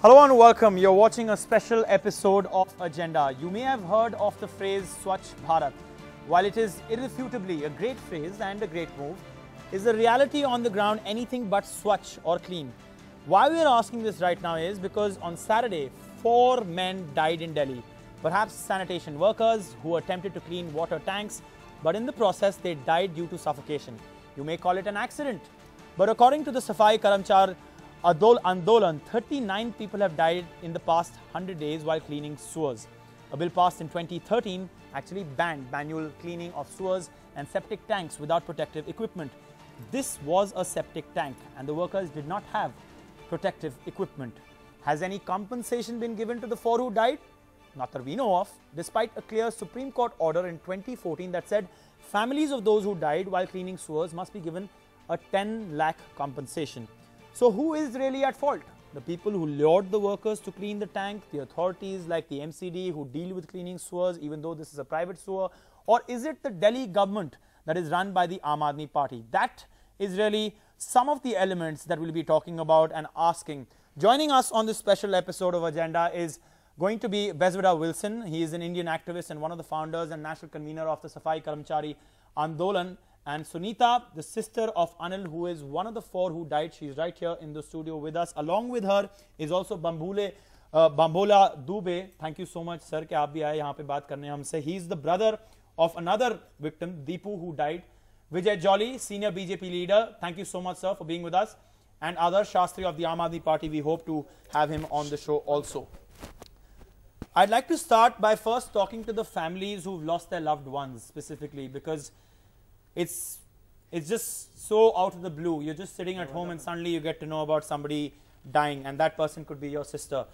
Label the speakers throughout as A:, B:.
A: Hello and welcome. You're watching a special episode of Agenda. You may have heard of the phrase Swachh Bharat. While it is irrefutably a great phrase and a great move, is the reality on the ground anything but Swachh or clean? Why we are asking this right now is because on Saturday, 4 men died in Delhi. Perhaps sanitation workers who attempted to clean water tanks, but in the process they died due to suffocation. You may call it an accident. But according to the Safai Karamchar Andolan, 39 people have died in the past 100 days while cleaning sewers. A bill passed in 2013 actually banned manual cleaning of sewers and septic tanks without protective equipment. This was a septic tank and the workers did not have protective equipment. Has any compensation been given to the 4 who died? Not that we know of, despite a clear Supreme Court order in 2014 that said families of those who died while cleaning sewers must be given a 10 lakh compensation. So who is really at fault? The people who lured the workers to clean the tank, the authorities like the MCD who deal with cleaning sewers even though this is a private sewer, or is it the Delhi government that is run by the Aam Aadmi Party? That is really some of the elements that we'll be talking about and asking. Joining us on this special episode of Agenda is going to be Bezvada Wilson. He is an Indian activist and one of the founders and national convener of the Safai Karamchari Andolan. And Sunita, the sister of Anil, who is one of the 4 who died. She is right here in the studio with us. Along with her is also Bambola Dubey. Thank you so much, sir, कि आप भी आए यहाँ पे बात करने हमसे. He is the brother of another victim, Deepu, who died. Vijay Jolly, senior BJP leader. Thank you so much, sir, for being with us. And Adarsh Shastri of the Aam Aadmi Party. We hope to have him on the show also. I'd like to start by first talking to the families who've lost their loved ones specifically, because it's just so out of the blue. You're just sitting at home and suddenly you get to know about somebody dying, and that person could be your sister.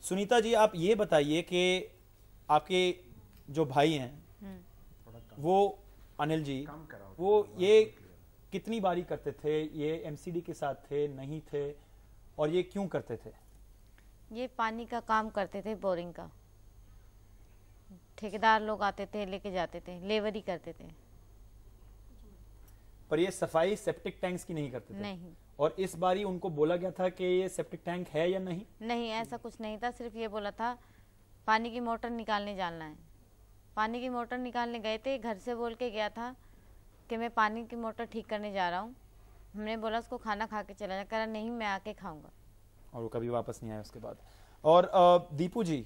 A: Sunita ji, आप ये बताइए कि आपके जो भाई हैं, वो अनिल जी, वो ये कितनी बारी करते थे? ये MCD के साथ थे, नहीं थे, और ये क्यों करते थे?
B: ये पानी का काम करते थे, बोरिंग का. ठेकेदार लोग आते थे, लेके जाते थे, लेबर ही करते थे.
A: पर ये सफाई सेप्टिक टैंक्स की नहीं करते थे?
B: नहीं.
A: और इस बारी उनको बोला गया था कि ये सेप्टिक टैंक है या नहीं?
B: नहीं, ऐसा कुछ नहीं था. सिर्फ ये बोला था पानी की मोटर निकालने जाना है. पानी की मोटर निकालने गए थे, घर से बोल के गया था कि मैं पानी की मोटर ठीक करने जा रहा हूँ. हमने बोला उसको खाना खा के चला जाए, कहा नहीं मैं आके खाऊंगा,
A: और वो कभी वापस नहीं आया उसके बाद. और दीपू जी,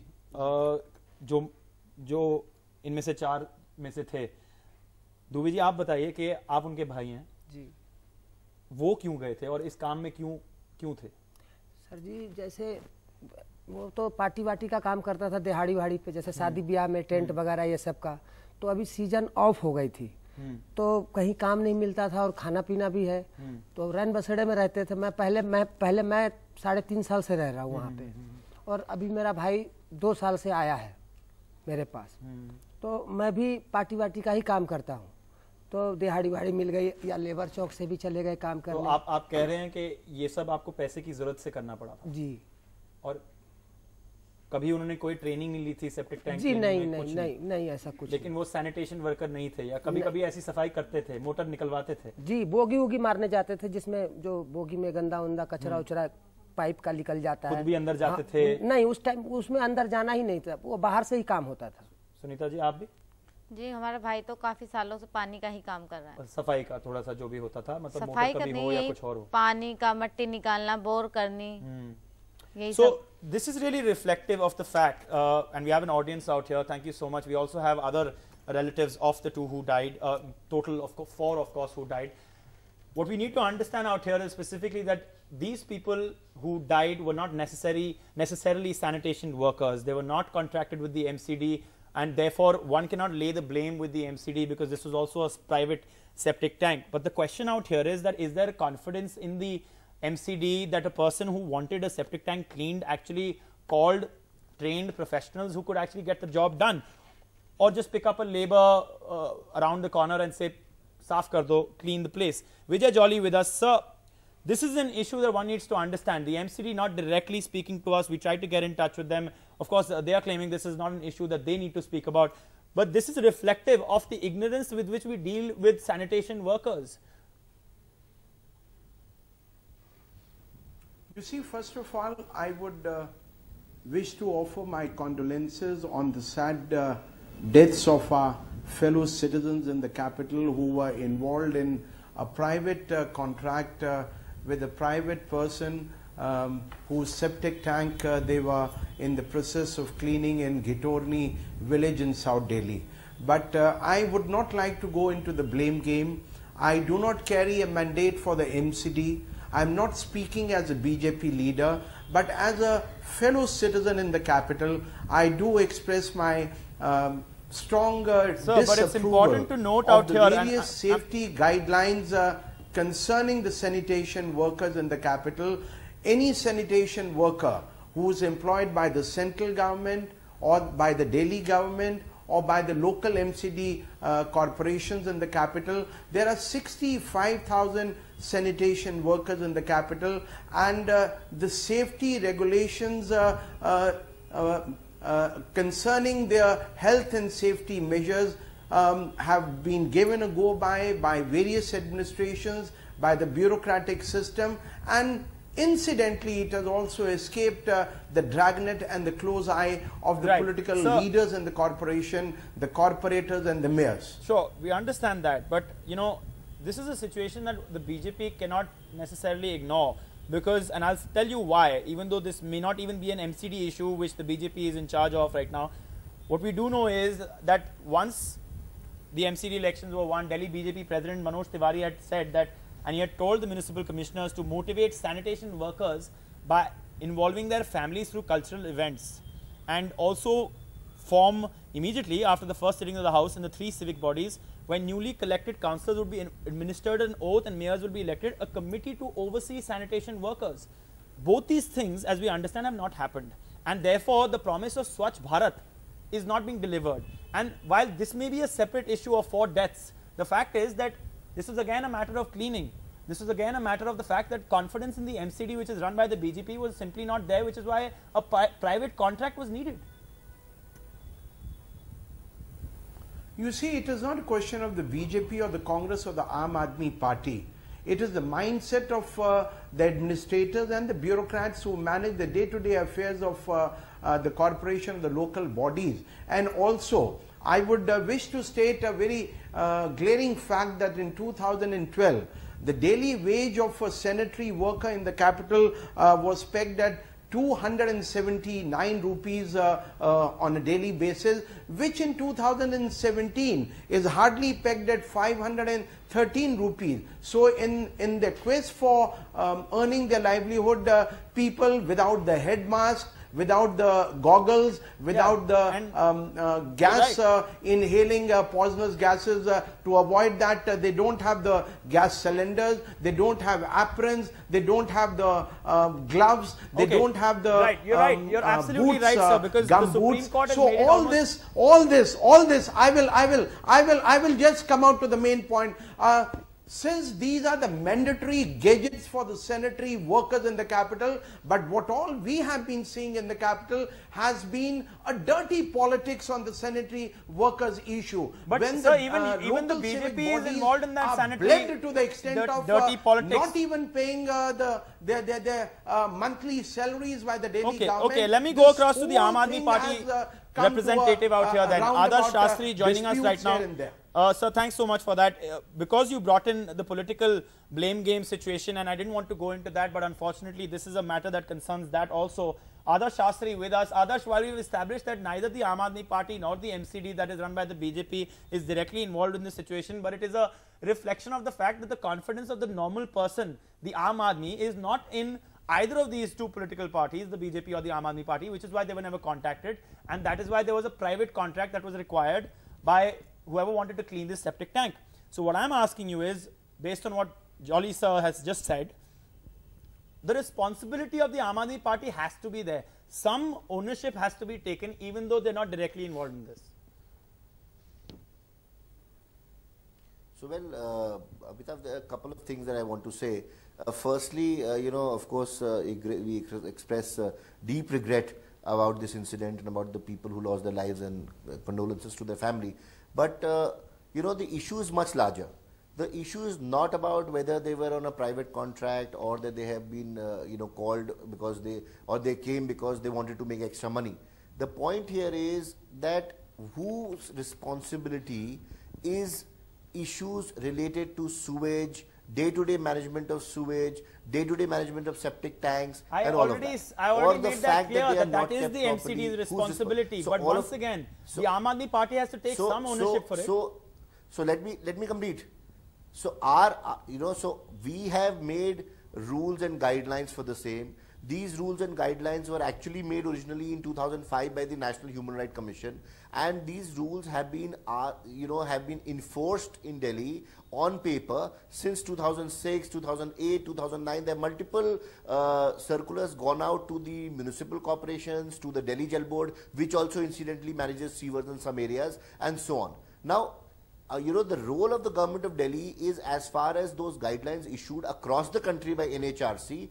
A: जो इनमें से 4 में से थे, दुबे जी आप बताइए कि आप उनके भाई हैं
C: जी,
A: वो क्यों गए थे और इस काम में क्यों थे?
C: सर जी, जैसे वो तो पार्टी वाटी का काम करता था दिहाड़ी वहाड़ी पे, जैसे शादी ब्याह में टेंट वगैरह ये सब का. तो अभी सीजन ऑफ हो गई थी, तो कहीं काम नहीं मिलता था और खाना पीना भी है, तो रैन बसेड़े में रहते थे. मैं पहले 3.5 साल से रह रहा हूँ वहाँ पे, और अभी मेरा भाई 2 साल से आया है मेरे पास. तो मैं भी पार्टी वाटी का ही काम करता हूँ, तो दिहाड़ी वाड़ी मिल गई या लेबर चौक से भी चले गए काम करने.
A: तो आप कह रहे हैं कि ये सब आपको पैसे की जरूरत से करना पड़ा था?
C: जी.
A: और कभी उन्होंने कोई ट्रेनिंग नहीं ली थी सेप्टिक टैंक?
C: जी नहीं ऐसा कुछ.
A: लेकिन वो सैनिटेशन वर्कर नहीं थे, या कभी ऐसी सफाई करते थे, मोटर निकलवाते थे?
C: जी, बोगी वोगी मारने जाते थे, जिसमें जो बोगी में गंदा उंदा कचरा उचरा पाइप का निकल जाता है.
A: खुद भी अंदर जाते थे?
C: नहीं, उस टाइम उसमें अंदर जाना ही नहीं था, वो बाहर से ही काम होता था.
A: सुनीता जी, आप भी?
B: जी, हमारा भाई तो काफी सालों से पानी का ही काम कर रहा है.
A: सफाई का थोड़ा सा जो भी होता था, मतलब
B: सफाई
A: मोटर कभी हो या कुछ और हो?
B: पानी का, मट्टी निकालना, बोर करनी, यही
A: So
B: सब.
A: this is really reflective of the fact, and we have an audience out here. Thank you so much. We also have other relatives of the 2 who died, total of 4 of course who died. What we need to understand out here is specifically that these people who died were not necessarily sanitation workers. They were not contracted with the MCD, and therefore one cannot lay the blame with the MCD because this was also a private septic tank. But the question out here is that is there confidence in the MCD that a person who wanted a septic tank cleaned actually called trained professionals who could actually get the job done, or just pick up a labor around the corner and say saaf kar do, clean the place? Vijay Jolly with us. Sir, this is an issue that one needs to understand. The MCD not directly speaking to us. We tried to get in touch with them. Of course, they are claiming this is not an issue that they need to speak about, but this is reflective of the ignorance with which we deal with sanitation workers.
D: You see, first of all, I would wish to offer my condolences on the sad deaths of our fellow citizens in the capital who were involved in a private contract with a private person whose septic tank they were in the process of cleaning in Ghitorni village in South Delhi. But I would not like to go into the blame game. I do not carry a mandate for the MCD. I am not speaking as a BJP leader, but as a fellow citizen in the capital, I do express my strong disapproval
A: but it's important to note
D: of
A: out
D: the
A: here
D: various safety guidelines concerning the sanitation workers in the capital. Any sanitation worker who is employed by the central government or by the Delhi government or by the local MCD corporations in the capital, there are 65,000 sanitation workers in the capital, and the safety regulations concerning their health and safety measures have been given a go by various administrations, by the bureaucratic system, and incidentally it has also escaped the dragnet and the close eye of the political leaders in the corporation, the corporators and the mayors.
A: Sure, we understand that, but you know, this is a situation that the BJP cannot necessarily ignore, because, and I'll tell you why, even though this may not even be an MCD issue which the BJP is in charge of right now, what we do know is that once the MCD elections were won, Delhi BJP President Manoj Tiwari had said that, and he had told the municipal commissioners to motivate sanitation workers by involving their families through cultural events, and also form immediately after the first sitting of the House in the 3 civic bodies, when newly collected councillors would be administered an oath and mayors will be elected, a committee to oversee sanitation workers. Both these things, as we understand, have not happened, and therefore the promise of Swachh Bharat is not being delivered. And while this may be a separate issue of 4 deaths, the fact is that this is again a matter of cleaning. This is again a matter of the fact that confidence in the MCD, which is run by the BJP, was simply not there, which is why a private contract was needed.
D: You see, it is not a question of the BJP or the Congress or the Aam Aadmi Party. It is the mindset of the administrators and the bureaucrats who manage the day-to-day affairs of the corporation, the local bodies. And also, I would wish to state a very glaring fact that in 2012, the daily wage of a sanitary worker in the capital was pegged at 279 rupees on a daily basis, which in 2017 is hardly pegged at 513 rupees. So in the quest for earning their livelihood, people without the head mask, without the goggles, without the gas, inhaling poisonous gases, to avoid that they don't have the gas cylinders, they don't have aprons, they don't have the gloves, they don't have the
A: you're absolutely
D: boots,
A: right, sir, because the Supreme
D: boots.
A: Court has
D: So
A: made it
D: all this I will just come out to the main point. Since these are the mandatory gadgets for the sanitary workers in the capital, but what all we have been seeing in the capital has been a dirty politics on the sanitary workers issue.
A: But
D: when
A: sir,
D: the,
A: even the BJP is involved in that sanitary
D: bled to the extent of
A: dirty politics.
D: not even paying their monthly salaries by the Delhi government.
A: Okay, let me go across to the Aam Aadmi Party representative out here then. Adarsh Shastri joining us right now. Sir, thanks so much for that. Because you brought in the political blame game situation, and I didn't want to go into that, but unfortunately this is a matter that concerns that also. Adarsh Shastri with us. Adarsh, while we've established that neither the Aam Aadmi Party nor the MCD that is run by the BJP is directly involved in this situation, but it is a reflection of the fact that the confidence of the normal person, the Aam Aadmi, is not in either of these two political parties, the BJP or the Aam Aadmi Party, which is why they were never contacted, and that is why there was a private contract that was required by whoever wanted to clean this septic tank. So what I'm asking you is, based on what Jolly sir has just said, the responsibility of the Aam Aadmi Party has to be there. Some ownership has to be taken, even though they're not directly involved in this.
E: So, well, Amitav, there are a couple of things that I want to say. Firstly, you know, of course, we express deep regret about this incident and about the people who lost their lives, and condolences to their family. But, you know, the issue is much larger. The issue is not about whether they were on a private contract or that they have been, called because they came because they wanted to make extra money. The point here is that whose responsibility is issues related to sewage, day-to-day management of sewage, day-to-day management of septic tanks, and all of that.
A: I already made that clear that is the
E: properly,
A: MCD's responsibility. But once again, the Aam Aadmi Party has to take some ownership for it.
E: So let me complete. So so we have made rules and guidelines for the same. These rules and guidelines were actually made originally in 2005 by the National Human Rights Commission, and these rules have been enforced in Delhi on paper since 2006, 2008, 2009. There are multiple circulars gone out to the municipal corporations, to the Delhi Jal Board, which also incidentally manages sewers in some areas, and so on. Now, the role of the government of Delhi is, as far as those guidelines issued across the country by NHRC,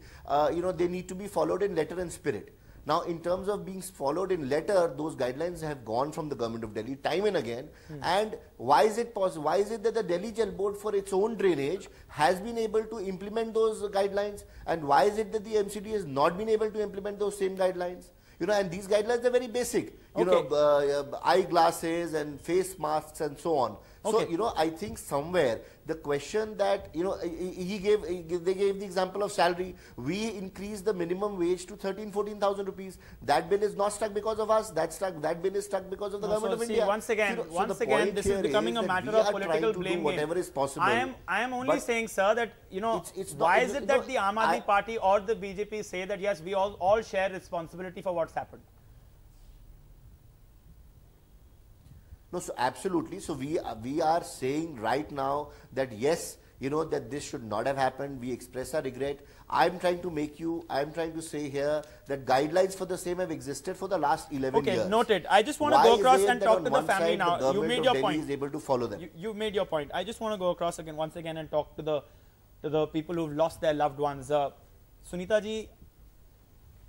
E: they need to be followed in letter and spirit. Now, in terms of being followed in letter, those guidelines have gone from the government of Delhi time and again. And why is it possible? Why is it that the Delhi Jal Board, for its own drainage, has been able to implement those guidelines? And why is it that the MCD has not been able to implement those same guidelines? And these guidelines are very basic. Eyeglasses and face masks and so on. Okay. So, I think somewhere the question that, they gave the example of salary. We increased the minimum wage to 14,000 rupees. That bill is not stuck because of us. That bill is stuck because of the government of India.
A: Once again, this is becoming a matter of political blame
E: whatever is possible.
A: I am only saying, sir, that, why is it that the Aam Aadmi Party or the BJP say that, yes, we all share responsibility for what's happened?
E: No, so absolutely. So we are saying right now that yes, that this should not have happened. We express our regret. I'm trying to say here that guidelines for the same have existed for the last 11 years.
A: Okay, noted. I just want to go across and talk to the family now. You made your point.
E: Is able to follow them.
A: You made your point. I just want to go across once again and talk to the people who've lost their loved ones. Sunita ji,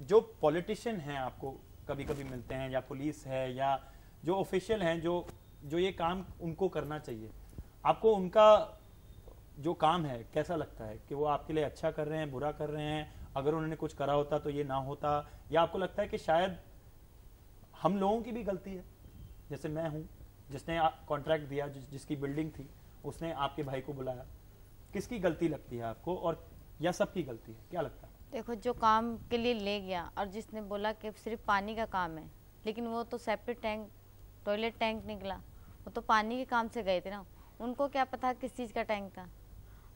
A: जो politician हैं आपको कभी-कभी मिलते हैं, या police है, या जो ऑफिशियल हैं जो ये काम उनको करना चाहिए, आपको उनका जो काम है कैसा लगता है कि वो आपके लिए अच्छा कर रहे हैं, बुरा कर रहे हैं, अगर उन्होंने कुछ करा होता तो ये ना होता, या आपको लगता है कि शायद हम लोगों की भी गलती है, जैसे मैं हूं जिसने कॉन्ट्रैक्ट दिया, जिसकी बिल्डिंग थी, उसने आपके भाई को बुलाया, किसकी गलती लगती है आपको, और या सबकी गलती है, क्या लगता है?
B: देखो, जो काम के लिए ले गया और जिसने बोला कि सिर्फ पानी का काम है, लेकिन वो तो सेप्टिक टैंक, टॉयलेट टैंक निकला, वो तो पानी के काम से गए थे ना, उनको क्या पता किस चीज़ का टैंक था।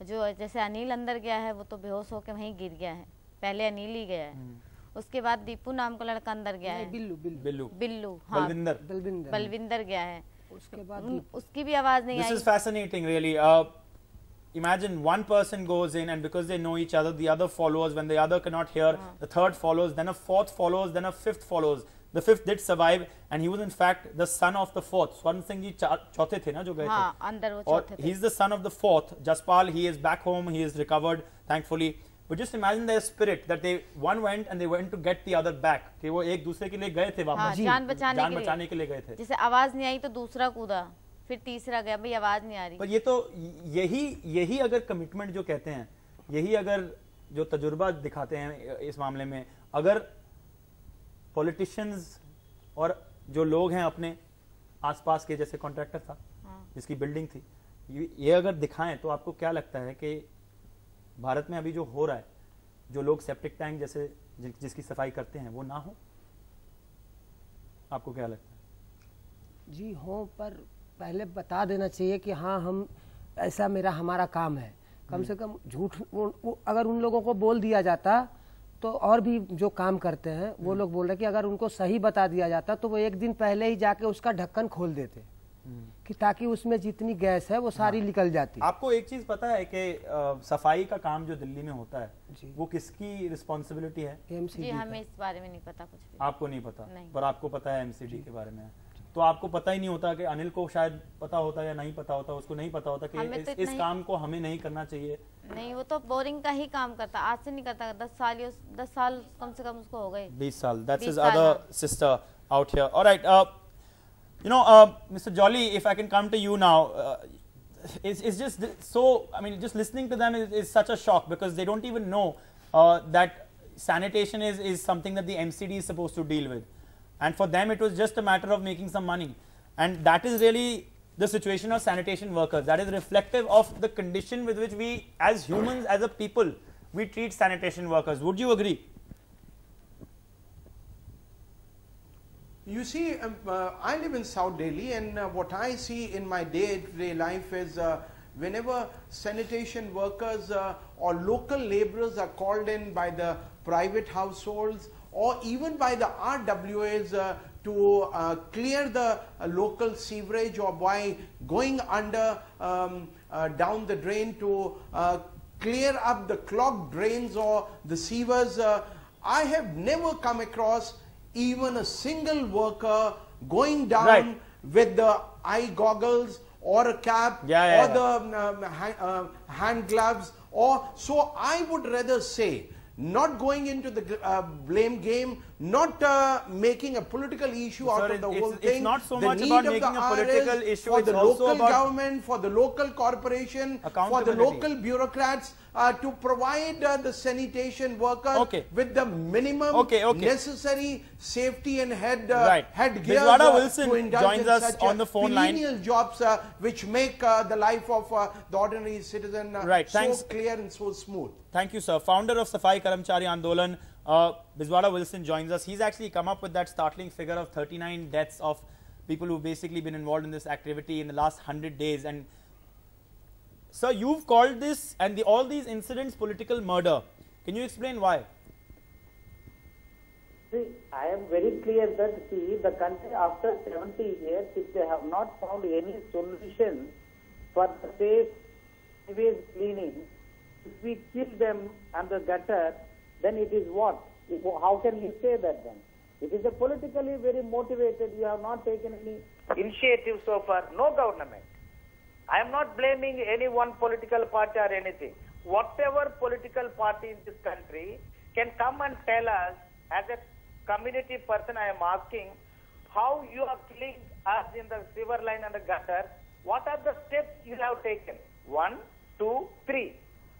B: जो जैसे अनिल अंदर गया है, वो तो बेहोश होकर वहीं गिर गया है, पहले अनिल ही गया है, उसके बाद दीपू नाम का लड़का अंदर गया है, बिल्लू, हाँ, बलविंदर गया है, उसके बाद उसकी भी आवाज़ नहीं आई।
A: This is fascinating, really. Imagine one person goes in, and because they know each other, the other follows. When the other cannot hear, the third follows, then a fourth follows, then a fifth follows. The fifth did survive, and he was in fact the son of the fourth. Swर्ण Singh ji चौथे थे ना जो गए थे,
B: अंदर वो
A: चौथे थे. He's the son of the fourth. Jaspal, he is back home. He is recovered, thankfully. But just imagine their spirit that one went and they went to get the other back. कि वो एक दूसरे के लिए गए थे वापस,
B: जान बचाने
A: के लिए गए थे.
B: जैसे आवाज नहीं आई तो दूसरा कूदा, फिर तीसरा गया, भाई आवाज नहीं आ रही.
A: पर ये तो यही अगर कमिटमेंट जो कहते हैं, यही अगर जो तजुर्बा दिखाते हैं इस मामले में, अगर पॉलिटिशियंस और जो लोग हैं अपने आसपास के, जैसे कॉन्ट्रैक्टर था जिसकी बिल्डिंग थी, ये अगर दिखाएं, तो आपको क्या लगता है कि भारत में अभी जो हो रहा है, जो लोग सेप्टिक टैंक जैसे जिसकी सफाई करते हैं वो ना हो? आपको क्या लगता है?
C: जी हो, पर पहले बता देना चाहिए कि हाँ, हम ऐसा हमारा काम है। कम से कम झूठ अगर उन लोगों को बोल दिया जाता, तो और भी जो काम करते हैं वो लोग बोल रहे कि अगर उनको सही बता दिया जाता तो वो एक दिन पहले ही जाके उसका ढक्कन खोल देते, कि ताकि उसमें जितनी गैस है वो सारी निकल जाती।
A: आपको एक चीज पता है कि सफाई का काम जो दिल्ली में होता है, वो किसकी रिस्पॉन्सिबिलिटी है?
B: जी, हमें इस बारे में नहीं पता कुछ भी।
A: आपको नहीं पता? नहीं। पर आपको पता है एमसीडी के बारे में। तो आपको पता ही नहीं होता कि अनिल को शायद पता होता या नहीं पता होता, उसको नहीं पता होता कि इस काम को हमें नहीं करना चाहिए।
B: नहीं, वो तो बोरिंग का ही काम करता, आज से नहीं करता, 10 साल कम से कम उसको हो गए।
A: 20 साल। That's his other sister out here. All right, Mr. Jolly, if I can come to you now, it's just so, I mean, just listening to them is such a shock, because they don't even know that sanitation is something that the MCD is supposed to deal with. And for them, it was just a matter of making some money. And that is really the situation of sanitation workers. That is reflective of the condition with which we, as humans, as a people, we treat sanitation workers. Would you agree?
D: You see, I live in South Delhi, and what I see in my day-to-day life is whenever sanitation workers or local laborers are called in by the private households or even by the RWAs to clear the local sewerage, or by going under down the drain to clear up the clogged drains or the sewers, I have never come across even a single worker going down with the eye goggles or a cap or the hand gloves. Or so I would rather say, not going into the blame game, not making a political issue out of the whole thing.
A: It's not so much about making a political issue,
D: for
A: it's
D: the
A: also
D: local
A: about
D: government, for the local corporation, for the local bureaucrats to provide the sanitation workers with the minimum necessary safety and headgear
A: Wilson
D: to indulge
A: joins
D: in
A: us
D: such
A: on the phone line.
D: menial jobs which make the life of the ordinary citizen so clear and so smooth.
A: Thank you, sir. Founder of Safai Karamchari Andolan, Biswara Wilson joins us. He's actually come up with that startling figure of 39 deaths of people who've basically been involved in this activity in the last 100 days. And sir, you've called this and all these incidents political murder. Can you explain why?
F: See, I am very clear that, see, the country after 70 years, if they have not found any solution for the safe sewage cleaning, if we kill them on the gutter, then it is what? How can you say that then? It is a politically very motivated. You have not taken any initiative so far. No government. I am not blaming any one political party or anything. Whatever political party in this country can come and tell us, as a community person, I am asking, how you are killing us in the sewer line and the gutter. What are the steps you have taken? 1, 2, 3.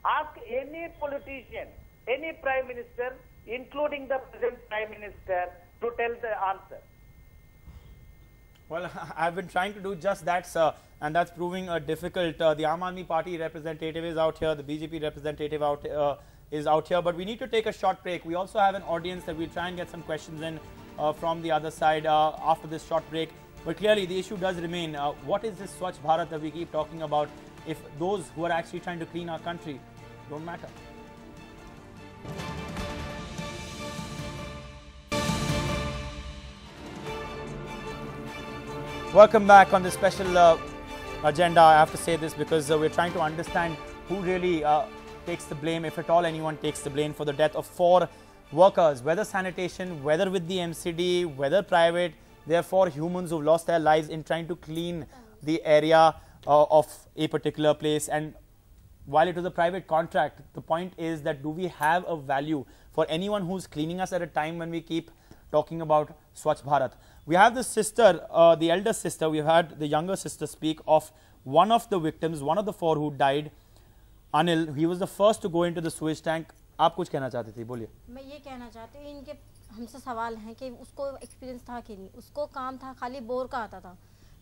F: Ask any politician, any prime minister, including the present prime minister, to tell the answer.
A: Well, I've been trying to do just that, sir, and that's proving difficult. The Aam Aadmi Party representative is out here, the BJP representative is out here, but we need to take a short break. We also have an audience that we'll try and get some questions in from the other side after this short break. But clearly, the issue does remain. What is this Swachh Bharat that we keep talking about if those who are actually trying to clean our country don't matter? Welcome back on this special agenda. I have to say this because we're trying to understand who really takes the blame, if at all anyone takes the blame, for the death of 4 workers, whether sanitation, whether with the MCD, whether private. There are 4 humans who've lost their lives in trying to clean the area of a particular place. And while it was a private contract, the point is that do we have a value for anyone who's cleaning us at a time when we keep talking about Swachh Bharat? We have the sister, the elder sister, we've had the younger sister speak of one of the victims, one of the 4 who died, Anil. He was the first to go into the sewage tank. आप कुछ कहना चाहते थे, बोलिए।
G: मैं ये कहना चाहती हूँ, इनके हमसे सवाल हैं कि उसको एक्सपीरियंस था कि नहीं। उसको काम था, खाली बोर का आता था।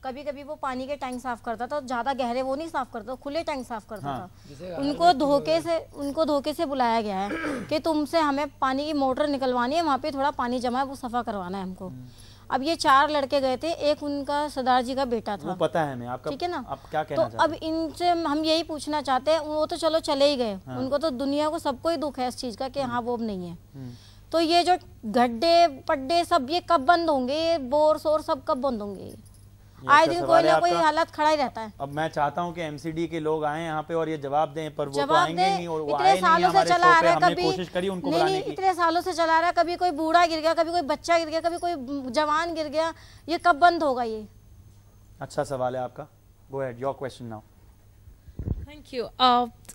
G: कभी कभी वो पानी के टैंक साफ करता था, ज़्यादा गहरे वो नहीं साफ करता, खुले टैंक साफ करता था। उनको धोखे से बुलाया गया है कि तुमसे हमें पानी की मोटर निकलवानी है, वहाँ पे थोड़ा पानी जमा है, वो सफा करवाना है हमको। अब ये 4 लड़के गए थे, एक उनका सरदार जी का बेटा था।
A: वो पता है हमें, आपका
G: ठीक है ना।
A: आप क्या कहना
G: तो अब इनसे हम यही पूछना चाहते हैं, वो तो चलो चले ही गए, उनको तो दुनिया को सबको ही दुख है इस चीज का कि हाँ वो अब नहीं है। तो ये जो गड्ढे पड्डे सब ये कब बंद होंगे, ये बोर शोर सब कब बंद होंगे? आए दिन कोई ना कोई हालत खड़ा ही रहता है। अब
A: मैं चाहता हूँ कि एमसीडी के लोग आए यहाँ पे और ये जवाब दें, पर वो तो आएंगे नहीं और वो आए नहीं
G: सालों से चला आ रहा है।
A: हमने कोशिश करी उनको बुलाने की।
G: इतने सालों से चला रहा है, कभी कोई बूढ़ा गिर गया, कभी कोई बच्चा गिर गया, कभी कोई जवान गिर गया, ये कब बंद होगा? ये
A: अच्छा सवाल है आपका। Go ahead, your question now.
H: Thank you.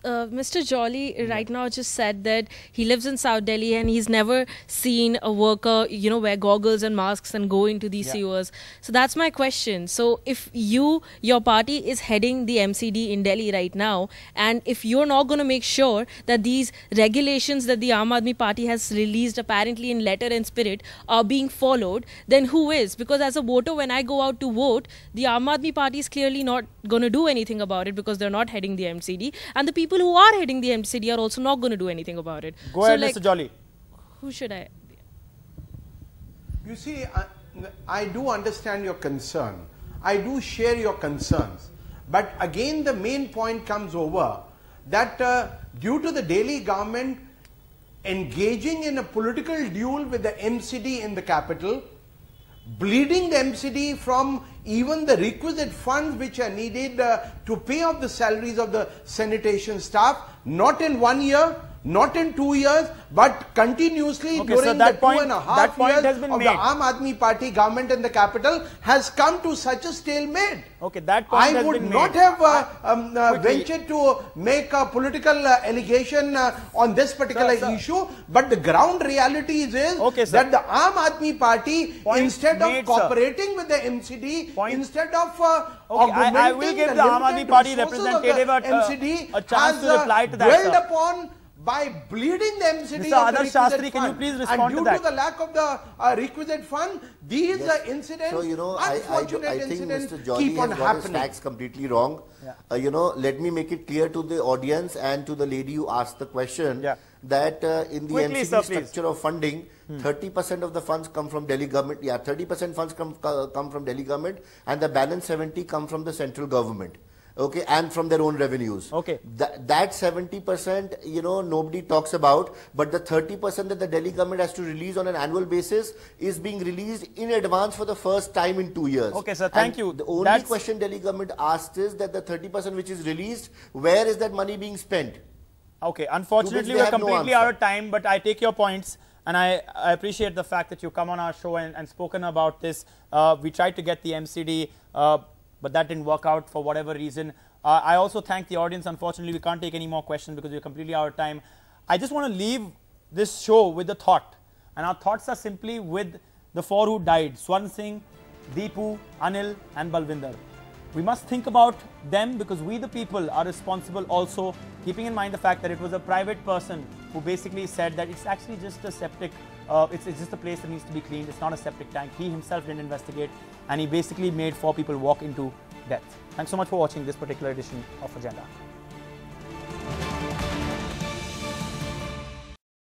H: Mr. Jolly right now just said that he lives in South Delhi and he's never seen a worker, you know, wear goggles and masks and go into these sewers. So that's my question. So if your party is heading the MCD in Delhi right now, and if you're not going to make sure that these regulations that the Aam Aadmi Party has released apparently in letter and spirit are being followed, then who is? Because as a voter, when I go out to vote, the Aam Aadmi Party is clearly not going to do anything about it because they're not heading the MCD, and the people who are heading the MCD are also not going to do anything about it.
A: Go ahead, Mr. Jolly.
H: Who should I?
D: You see, I do understand your concern. I do share your concerns. But again, the main point comes over that due to the Delhi government engaging in a political duel with the MCD in the capital, bleeding the MCD from even the requisite funds which are needed to pay off the salaries of the sanitation staff, not in 1 year, not in 2 years, but continuously during the 2.5 years of the Aam Aadmi Party government in the capital has come to such a stalemate.
A: Okay, that point
D: I would not have ventured to make a political allegation on this particular issue, but the ground reality is that the Aam Aadmi Party, instead of cooperating with the MCD, instead of
A: I will give the Aam Aadmi Party representative a chance to reply to that.
D: Dwelled upon by bleeding the MCD
A: Mr. Adarsh Shastri, can you please respond to that?
D: And due to the lack of the requisite fund, these incidents,
E: so, you know,
D: unfortunate
E: I think
D: incidents
E: Mr. Jolly
D: keep on
E: has got his
D: happening.
E: facts completely wrong. You know, let me make it clear to the audience and to the lady who asked the question that in the MCD structure of funding, 30% of the funds come from Delhi government. 30% funds come from Delhi government, and the balance 70 come from the central government. Okay, and from their own revenues.
A: Okay.
E: That 70%, you know, nobody talks about, but the 30% that the Delhi government has to release on an annual basis is being released in advance for the first time in 2 years.
A: Okay, sir, thank you.
E: The only question Delhi government asks is that the 30% which is released, where is that money being spent?
A: Okay, unfortunately we are completely out of time, but I take your points. And I appreciate the fact that you come on our show and spoken about this. We tried to get the MCD, but that didn't work out for whatever reason. I also thank the audience. Unfortunately, we can't take any more questions because we're completely out of time. I just want to leave this show with a thought. And our thoughts are simply with the four who died: Swarn Singh, Deepu, Anil and Balvinder. We must think about them because we the people are responsible also, keeping in mind the fact that it was a private person who basically said that it's actually just a septic, it's just a place that needs to be cleaned, it's not a septic tank. He himself didn't investigate and he basically made 4 people walk into death. Thanks so much for watching this particular edition of Agenda.